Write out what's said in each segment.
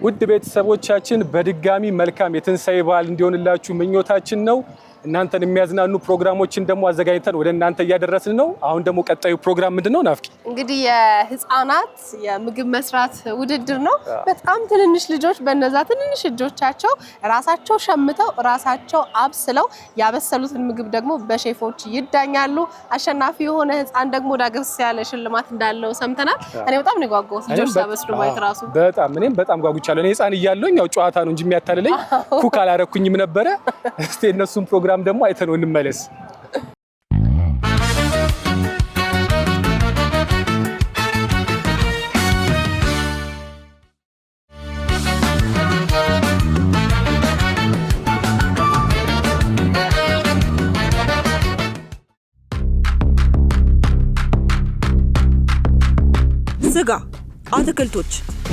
ውድ ቤተሰቦቻችን በድጋሚ መልካም የትንሳኤ በዓል እንዲሆንላችሁ ምኞታችን ነው። እናንተን የሚያዝናኑ ፕሮግራሞችን ደግሞ አዘጋጅተን ወደ እናንተ እያደረስን ነው። አሁን ደግሞ ቀጣዩ ፕሮግራም ምንድነው ናፍቂ? እንግዲህ የህፃናት የምግብ መስራት ውድድር ነው። በጣም ትንንሽ ልጆች በእነዛ ትንንሽ እጆቻቸው ራሳቸው ሸምተው ራሳቸው አብስለው ያበሰሉትን ምግብ ደግሞ በሼፎች ይዳኛሉ። አሸናፊ የሆነ ህፃን ደግሞ ዳገስ ያለ ሽልማት እንዳለው ሰምተናል። እኔ በጣም ነው የጓጓሁት ልጆች ሲያበስሉ ማየት ራሱ እኔም በጣም ጓጉቻለሁ። እኔ ህፃን እያለሁኝ ያው ጨዋታ ነው እንጂ የሚያታልለኝ ኩክ አላረኩኝም ነበረ። እስቲ እነሱም ፕሮግራም ደግሞ አይተነው እንመለስ። ስጋ፣ አትክልቶች፣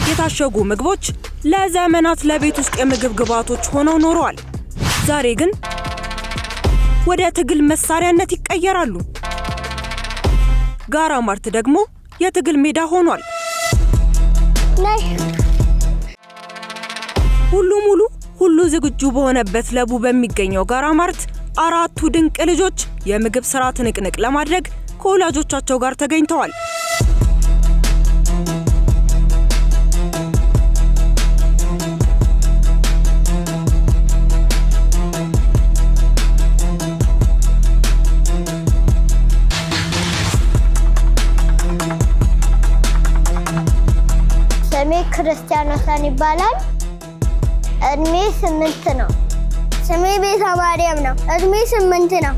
የታሸጉ ምግቦች ለዘመናት ለቤት ውስጥ የምግብ ግብዓቶች ሆነው ኖረዋል። ዛሬ ግን ወደ ትግል መሳሪያነት ይቀየራሉ። ጋራ ማርት ደግሞ የትግል ሜዳ ሆኗል። ሁሉ ዝግጁ በሆነበት ለቡ በሚገኘው ጋራ ማርት አራቱ ድንቅ ልጆች የምግብ ስራ ትንቅንቅ ለማድረግ ከወላጆቻቸው ጋር ተገኝተዋል። ክርስቲያን ወሰን ይባላል። እድሜ 8 ነው። ስሜ ቤተ ማርያም ነው። እድሜ 8 ነው።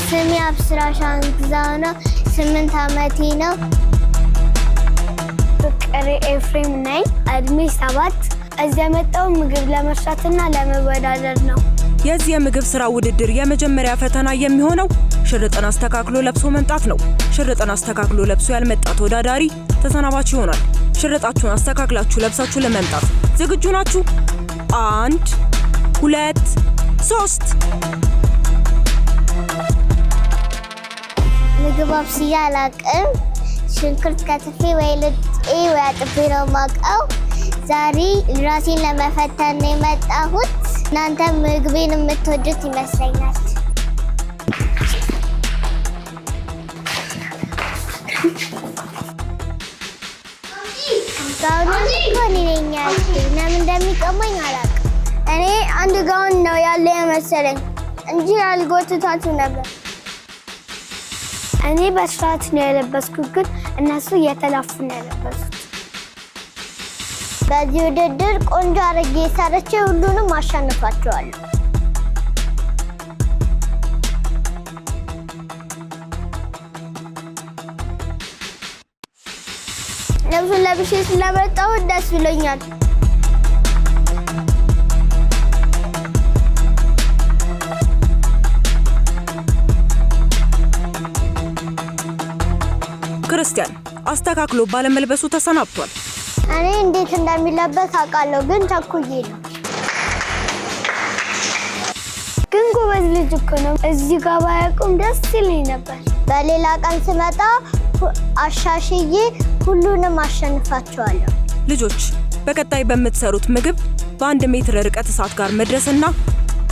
ስሜ አብስራ ሻንግዛው ነው። 8 ዓመቴ ነው። ፍቅሬ ኤፍሬም ነኝ። እድሜ 7። እዚህ የመጣው ምግብ ለመስራትና ለመወዳደር ነው። የዚህ የምግብ ስራ ውድድር የመጀመሪያ ፈተና የሚሆነው ሽርጥን አስተካክሎ ለብሶ መምጣት ነው። ሽርጥን አስተካክሎ ለብሶ ያልመጣ ተወዳዳሪ ተሰናባች ይሆናል። ሽርጣችሁን አስተካክላችሁ ለብሳችሁ ለመምጣት ዝግጁ ናችሁ? 1 2 3 ምግብ አብስዬ አላውቅም። ሽንኩርት ከትፌ ወይ ልጬ ወይ አጥቤ ነው የማውቀው። ዛሬ ራሴን ለመፈተን ነው የመጣሁት። እናንተ ምግቤን የምትወዱት ይመስለኛል። ጋውን ኮኒኛል ለምን እንደሚቀማኝ አላውቅም። እኔ አንድ ጋውን ነው ያለ የመሰለኝ እንጂ አልጎትታችሁ ነበር። እኔ በስርዓት ነው የለበስኩት፣ ግን እነሱ እየተላፉ ነው የለበሱት። በዚህ ውድድር ቆንጆ አድርጌ ሰርቼ ሁሉንም አሸንፋቸዋለሁ። ልብሱን ለብሼ ስለመጣሁ ደስ ብሎኛል። ክርስቲያን አስተካክሎ ባለመልበሱ ተሰናብቷል። እኔ እንዴት እንደሚለበስ አውቃለሁ፣ ግን ቸኩዬ ነው። ግን ጎበዝ ልጅ እኮ ነው። እዚህ ጋር ባያውቁም ደስ ይለኝ ነበር። በሌላ ቀን ስመጣ አሻሽዬ ሁሉንም አሸንፋቸዋለሁ። ልጆች በቀጣይ በምትሰሩት ምግብ በ1 ሜትር ርቀት እሳት ጋር መድረስና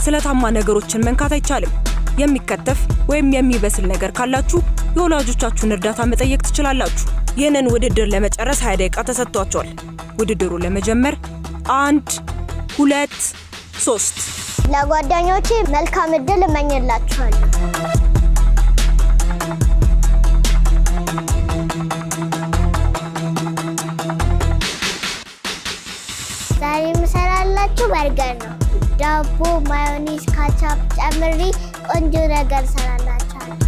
ስለታማ ነገሮችን መንካት አይቻልም። የሚከተፍ ወይም የሚበስል ነገር ካላችሁ የወላጆቻችሁን እርዳታ መጠየቅ ትችላላችሁ። ይህንን ውድድር ለመጨረስ 20 ደቂቃ ተሰጥቷቸዋል። ውድድሩ ለመጀመር 1 2 3 ለጓደኞቼ መልካም እድል እመኝላችኋለሁ። ዛሬ የምሰራላችሁ በርገር ነው። ዳቦ፣ ማዮኔዝ፣ ካቻፕ ጨምሬ ቆንጆ ነገር እሰራላችኋለሁ።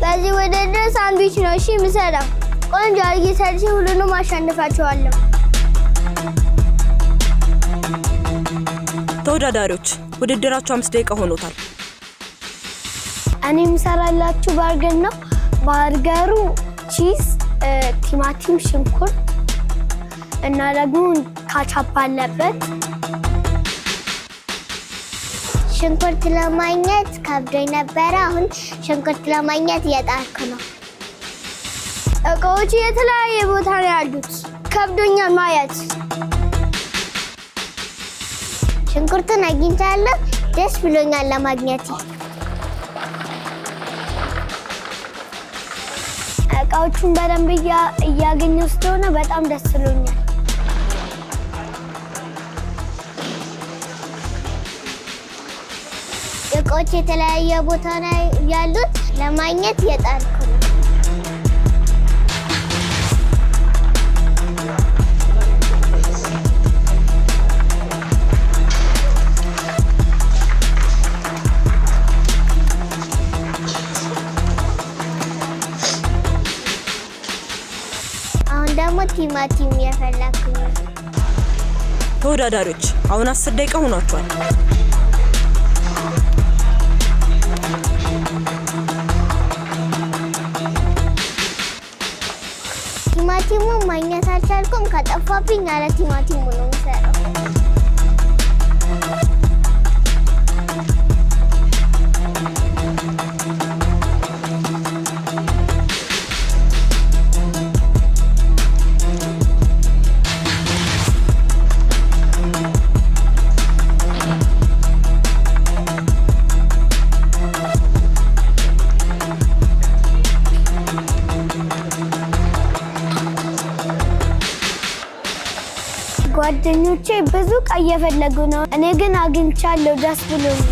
በዚህ ውድድር ሳንድዊች ነው እሺ የምሰራው። ቆንጆ አድርጌ ሰርቼ ሁሉንም አሸንፋቸዋለሁ። ተወዳዳሪዎች ውድድራችሁ 5 ደቂቃ ሆኖታል። እኔ የምሰራላችሁ በርገር ነው። በርገሩ ቺዝ፣ ቲማቲም፣ ሽንኩርት እና ደግሞ ካቻፕ አለበት። ሽንኩርት ለማግኘት ከብዶኝ ነበረ። አሁን ሽንኩርት ለማግኘት እየጣርኩ ነው። እቃዎች የተለያየ ቦታ ነው ያሉት። ከብዶኛል ማየት። ሽንኩርቱን አግኝቻለሁ። ደስ ብሎኛል ለማግኘት። እቃዎቹን በደንብ እያገኘሁ ስለሆነ በጣም ደስ ብሎኛል። እቃዎች የተለያየ ቦታ ነው ያሉት። ለማግኘት እየጣርኩ ነው። አሁን ደግሞ ቲማቲም እየፈለኩ ነው። ተወዳዳሪዎች አሁን 10 ደቂቃ ሆኗቸዋል። ቲማቲሙ ማግኘት አልቻልኩም። ከጠፋብኝ ያለ ቲማቲሙ ነው የምሰራው። ጓደኞቼ ብዙ እቃ እየፈለጉ ነው። እኔ ግን አግኝቻለሁ። ደስ ብሎኛል።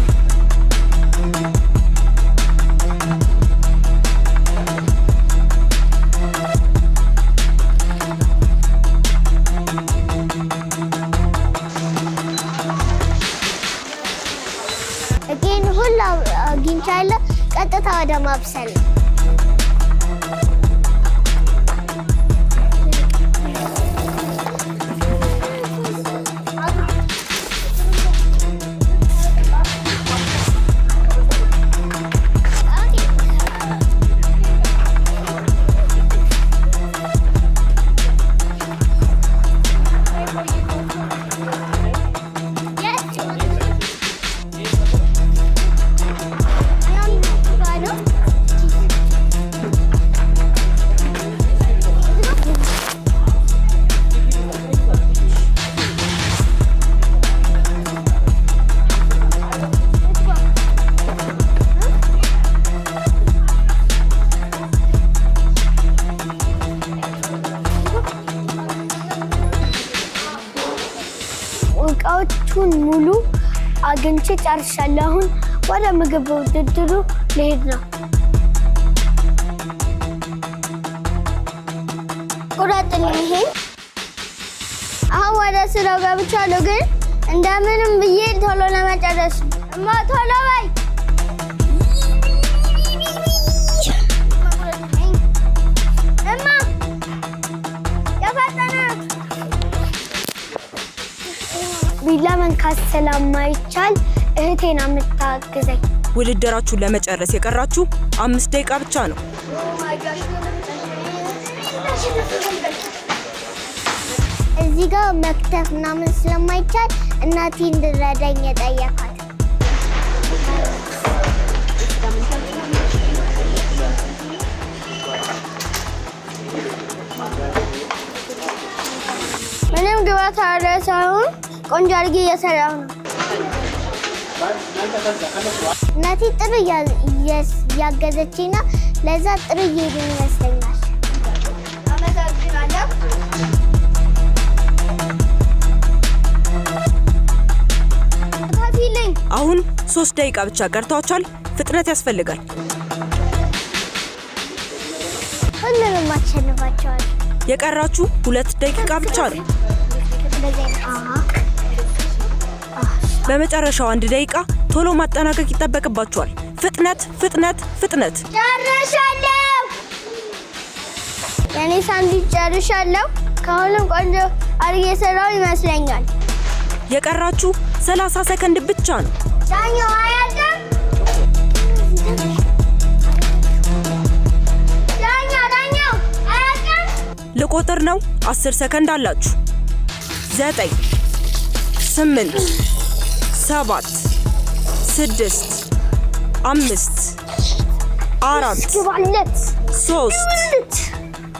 እኔን ሁሉ አግኝቻለሁ። ቀጥታ ወደ ማብሰል ነው። እቃዎቹን ሙሉ አግኝቼ ጨርሻለሁ። አሁን ወደ ምግብ ውድድሩ ልሄድ ነው። ቁረጥልኝ። ይሄ አሁን ወደ ስራው ገብቻለሁ፣ ግን እንደምንም ብዬ ቶሎ ለመጨረስ እማ ቶሎ በይ። እማ የፈጠናት ቢላ መንካት ስለማይቻል እህቴን የምታግዘኝ። ውድድራችሁን ለመጨረስ የቀራችሁ 5 ደቂቃ ብቻ ነው። እዚህ ጋር መክተፍ ምናምን ስለማይቻል እናቴ እንድረዳኝ የጠየኳት። ምንም ግባት አለ ሳይሆን ቆንጆ አድርጌ እየሰራሁ ነው። እናቴ ጥሩ እያገዘችኝ ነው። ለዛ ጥሩ እየሄድን ይመስለኛል። አመሰግናለሁ። አሁን 3 ደቂቃ ብቻ ቀርቷቸዋል። ፍጥነት ያስፈልጋል። ሁሉንም አሸንፋቸዋል። የቀራችሁ 2 ደቂቃ ብቻ ነው። በመጨረሻው 1 ደቂቃ ቶሎ ማጠናቀቅ ይጠበቅባችኋል። ፍጥነት ፍጥነት ፍጥነት። ጨርሻለሁ። የኔ ሳንድዊች ጨርሻለሁ። ከሁሉም ቆንጆ አድርጌ የሰራው ይመስለኛል። የቀራችሁ 30 ሰከንድ ብቻ ነው። ዳኛው አያልቅም። ዳኛው አያልቅም። ልቆጥር ነው። 10 ሰከንድ አላችሁ። 9 8 7 6 5 4 3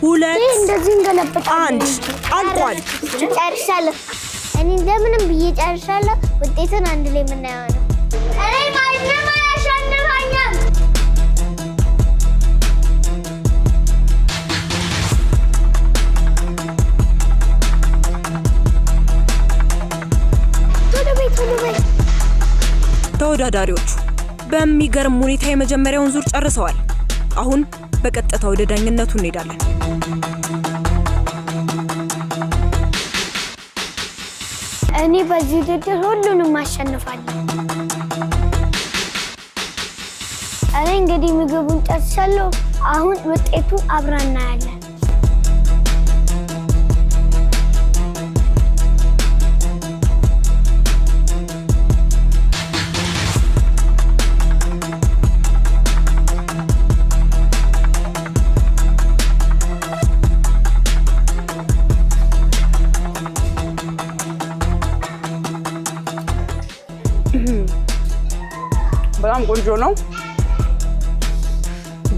2 እንደዚህ እንገለብጣለን። 1 አልቋል። ጨርሻለሁ። እኔ እንደምንም ብዬ ጨርሻለሁ። ውጤቱን አንድ ላይ የምናየው ነው። እኔ ማንም አያሸንፈኝም። ቶሎ በይ። ተወዳዳሪዎቹ በሚገርም ሁኔታ የመጀመሪያውን ዙር ጨርሰዋል። አሁን በቀጥታ ወደ ዳኝነቱ እንሄዳለን። እኔ በዚህ ውድድር ሁሉንም አሸንፋለሁ። እኔ እንግዲህ ምግቡን ጨርሻለሁ። አሁን ውጤቱን አብረን እናያለን። በጣም ቆንጆ ነው።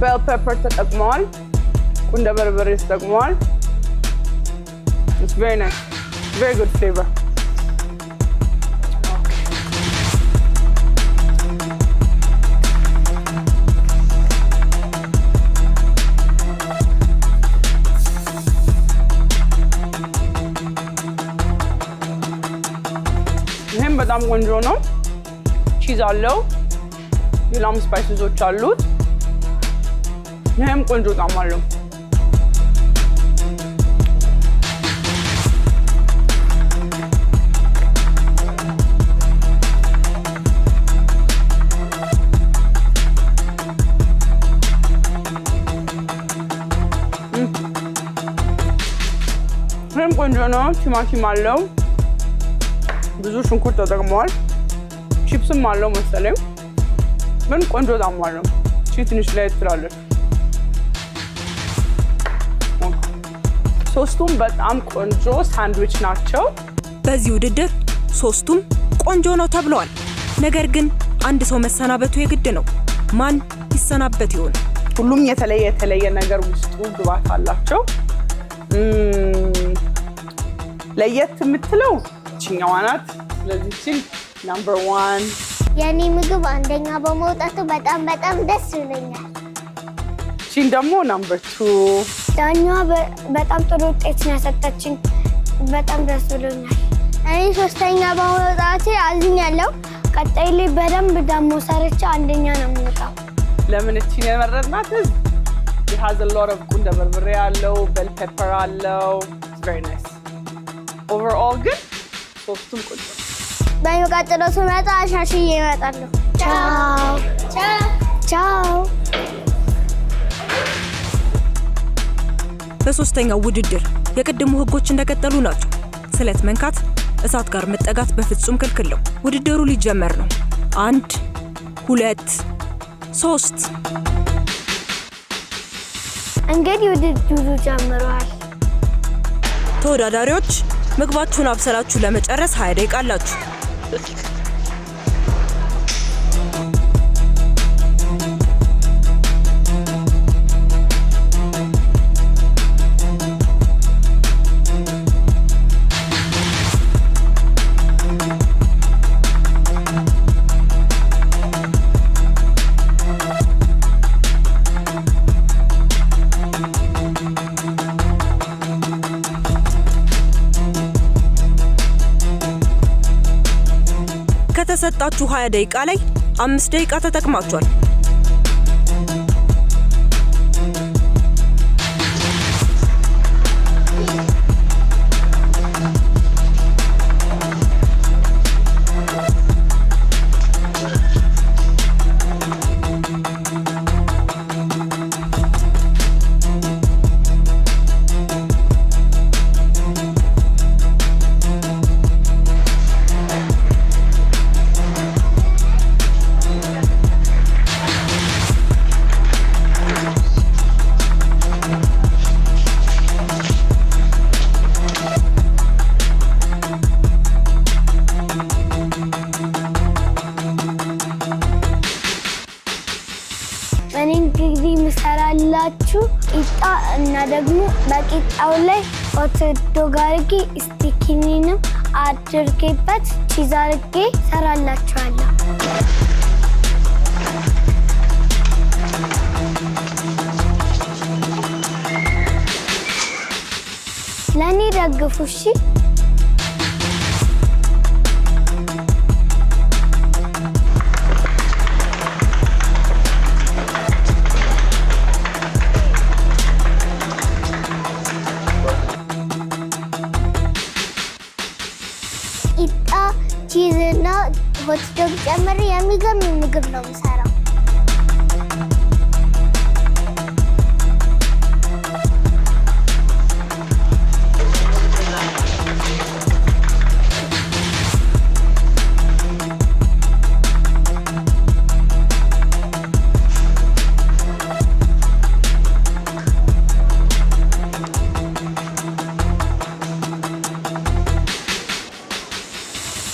ቤል ፔፐር ተጠቅመዋል። ቁንደ በርበሬ ተጠቅመዋል። It's very nice. Very good flavor. ይህም በጣም ቆንጆ ነው። ቺዝ አለው። ሌላም ስፓይስዞች አሉት። ይህም ቆንጆ ጣዕም አለው። ይህም ቆንጆ ነው። ቲማቲም አለው። ብዙ ሽንኩርት ተጠቅመዋል። ቺፕስም አለው መሰለኝ። ግን ቆንጆ ጣዕም አለው። ትንሽ ላይ ትላለች። ሶስቱም በጣም ቆንጆ ሳንድዊች ናቸው። በዚህ ውድድር ሶስቱም ቆንጆ ነው ተብለዋል። ነገር ግን አንድ ሰው መሰናበቱ የግድ ነው። ማን ይሰናበት ይሆን? ሁሉም የተለየ ነገር ውስጡ ግባት አላቸው። ለየት የምትለው ችኛዋ ናት። ስለዚህ ነምበር 1 የኔ ምግብ አንደኛ በመውጣቱ በጣም ደስ ብሎኛል። ቺን ደግሞ ነምበር 2 ዳኛዋ በጣም ጥሩ ውጤት ነው ያሰጠችኝ። በጣም ደስ ብሎኛል። እኔ ሶስተኛ በመውጣቴ አዝኛለሁ። ቀጣይ ላይ በደንብ ደግሞ ሰርቼ አንደኛ ነው የምወጣው። ለምን እቺን የመረጥናት? it has a lot of ቁንደ በርበሬ አለው፣ ቤል ፔፐር አለው። it's very nice. overall ግን ሶስቱም ቆንጆ። በሚቀጥለው ስመጣ አሻሽዬ እመጣለሁ። ቻው ቻው። በሶስተኛው ውድድር የቅድሙ ህጎች እንደቀጠሉ ናቸው። ስለት መንካት፣ እሳት ጋር መጠጋት በፍጹም ክልክል ነው። ውድድሩ ሊጀመር ነው። 1 2 3 እንግዲህ ውድድሩ ጀምሯል። ተወዳዳሪዎች ምግባችሁን አብሰላችሁ ለመጨረስ 20 ደቂቃ አላችሁ። ከተሰጣችሁ 20 ደቂቃ ላይ 5 ደቂቃ ተጠቅማችኋል። ካላችሁ ቂጣ እና ደግሞ በቂጣው ላይ ሆት ዶግ አድርጌ ስቲኪኒንም አድርጌበት ቺዝ አድርጌ ሰራላችኋለሁ። ለእኔ ደግፉ እሺ። ቂጣ ቺዝ እና ሆት ዶግ ጨምሬ የሚገርም ምግብ ነው የምሰራው።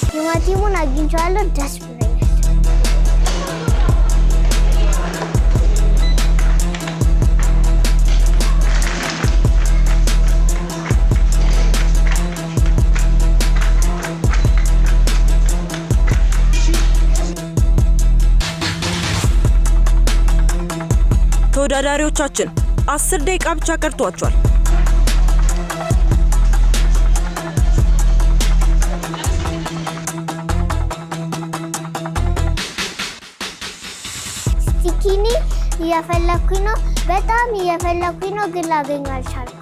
ቲማቲሙን አግኝቼዋለሁ፣ ደስ ብሎኛል። ተወዳዳሪዎቻችን 10 ደቂቃ ብቻ ቀርቷቸዋል። ስቲኪኒ እየፈለኩኝ ነው፣ በጣም እየፈለኩኝ ነው፣ ግን ላገኘው አልቻልኩም።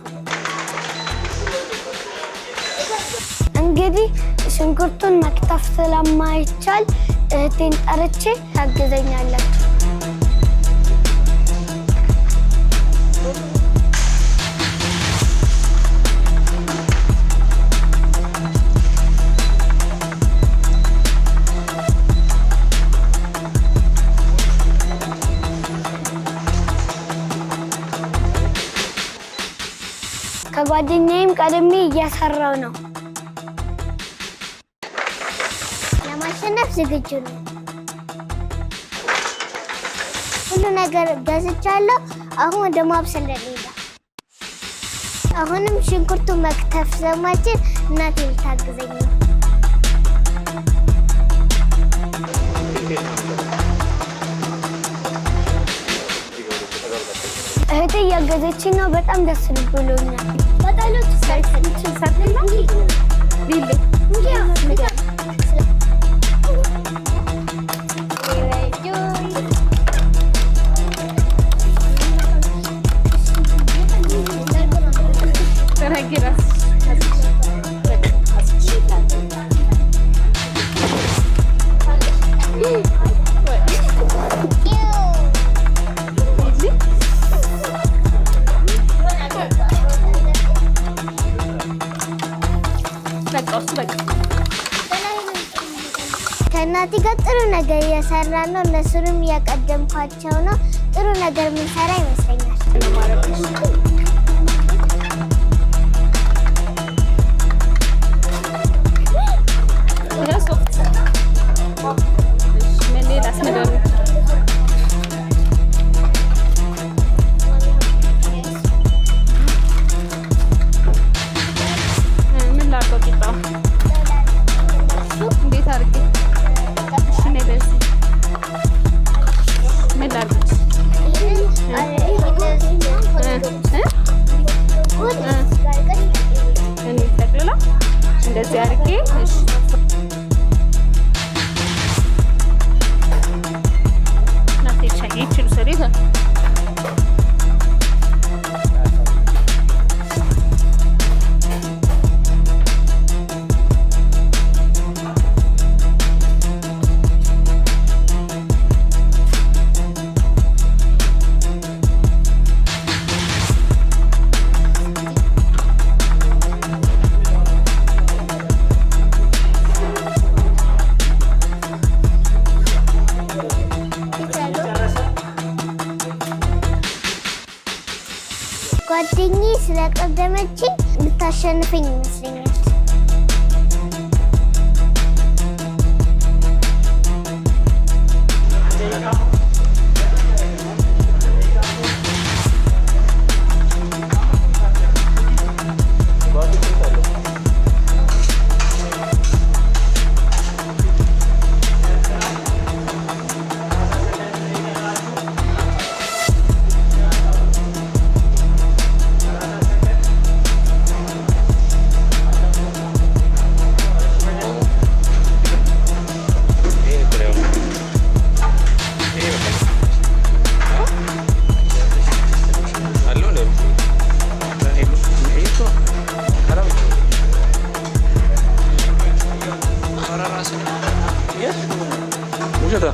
እንግዲህ ሽንኩርቱን መክተፍ ስለማይቻል እህቴን ጠርቼ ታግዘኛለች። ከጓደኛዬም ቀድሜ እየሰራው ነው። ለማሸነፍ ዝግጁ ነው። ሁሉ ነገር ገዝቻለሁ። አሁን ወደ ማብሰል ሌላ። አሁንም ሽንኩርቱን መክተፍ ስለማልችል እናቴ ልታግዘኝ ነው። እህቴ እያገዘችኝ ነው። በጣም ደስ ብሎኛል። ከእናቴ ጋር ጥሩ ነገር እየሰራ ነው። እነሱንም እያቀደምኳቸው ነው። ጥሩ ነገር የምንሰራ ይመስለኛል። እንደዚህ አድርጌ ጓደኛዬ ስለቀደመችኝ ልታሸንፈኝ ይመስለኛል። ውሸታ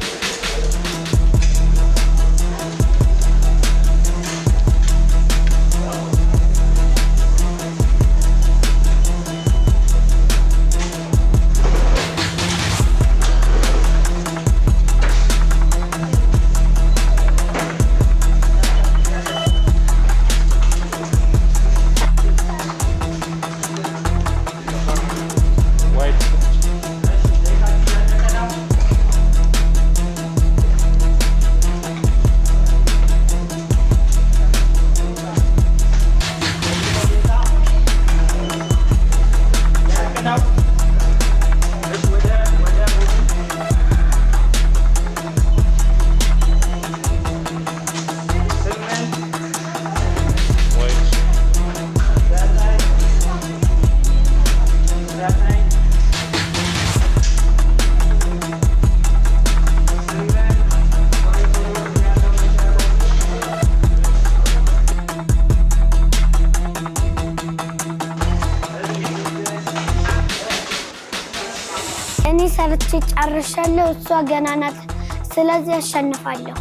እኔ ሰርቼ ጨርሻለሁ እሷ ገና ናት ስለዚህ አሸንፋለሁ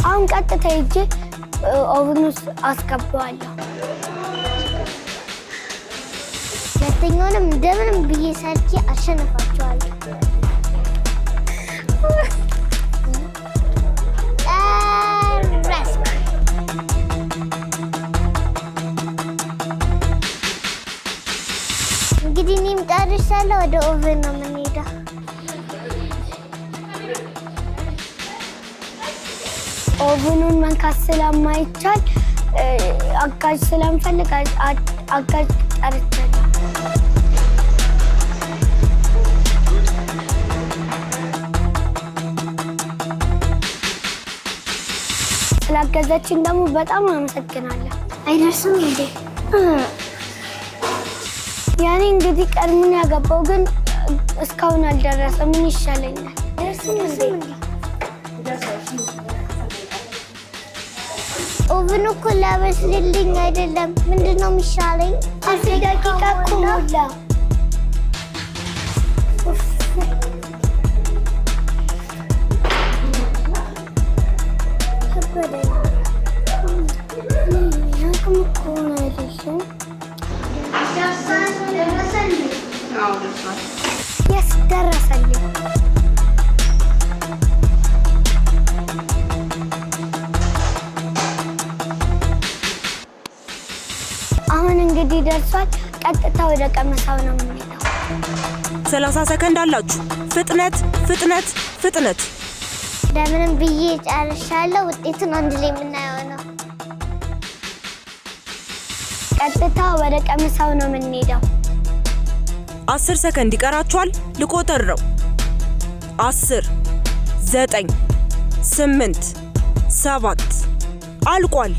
አሁን ቀጥታ ሄጄ ኦቨን ውስጥ አስገባዋለሁ ሁለተኛውንም እንደምንም ብዬ ሰርቼ አሸንፋቸዋለሁ እንግዲህ እኔም ጨርሻለሁ ወደ ኦቨን ነው የምንሄደው ኦቨኑን መንካት ስለማይቻል አጋዥ ስለምፈልግ አጋዥ ጠርቻለሁ ስላገዘችኝ ደግሞ በጣም አመሰግናለሁ አይደርስም እንዴ ያኔ እንግዲህ ቀድሞን ያገባው ግን እስካሁን አልደረሰም ምን ይሻለኛል አይደርስም እንዴ ኦቨኑ እኮ ላበስልልኝ አይደለም ምንድነው የሚሻለኝ 10 ደቂቃ እኮ ሞላ Yes, ደረሰልኝ አሁን እንግዲህ ደርሷል ቀጥታ ወደ ቀመሳው ነው የምንሄደው 30 ሰከንድ አላችሁ ፍጥነት ፍጥነት ፍጥነት ለምንም ብዬ ጨርሻለሁ ውጤቱን አንድ ላይ የምናየው ነው ቀጥታ ወደ ቀመሳው ነው የምንሄደው 10 ሰከንድ ይቀራችኋል ልቆጥር ነው 10 9 8 7 አልቋል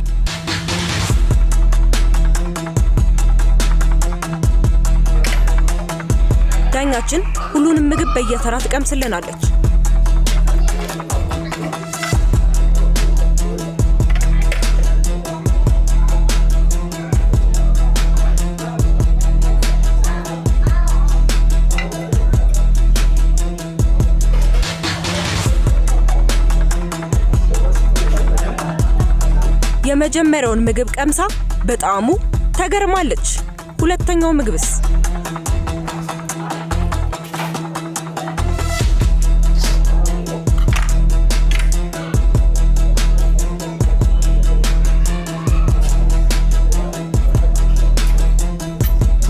ዳኛችን ሁሉንም ምግብ በየተራ ትቀምስልናለች የመጀመሪያውን ምግብ ቀምሳ በጣሙ ተገርማለች ሁለተኛው ምግብስ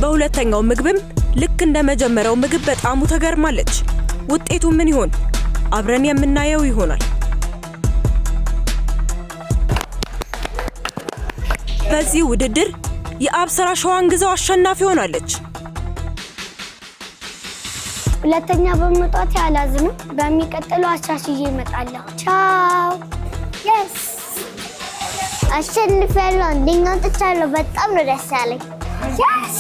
በሁለተኛው ምግብም ልክ እንደ መጀመሪያው ምግብ በጣሙ ተገርማለች ውጤቱ ምን ይሆን አብረን የምናየው ይሆናል በዚህ ውድድር የአብስራ ሸዋንግዛው አሸናፊ ሆናለች ሁለተኛ በመጣት ያላዝንም በሚቀጥለው አሻሽዬ እመጣለሁ ቻው yes አሸንፋለሁ አንደኛው ጥቻለሁ በጣም ነው ደስ ያለኝ yes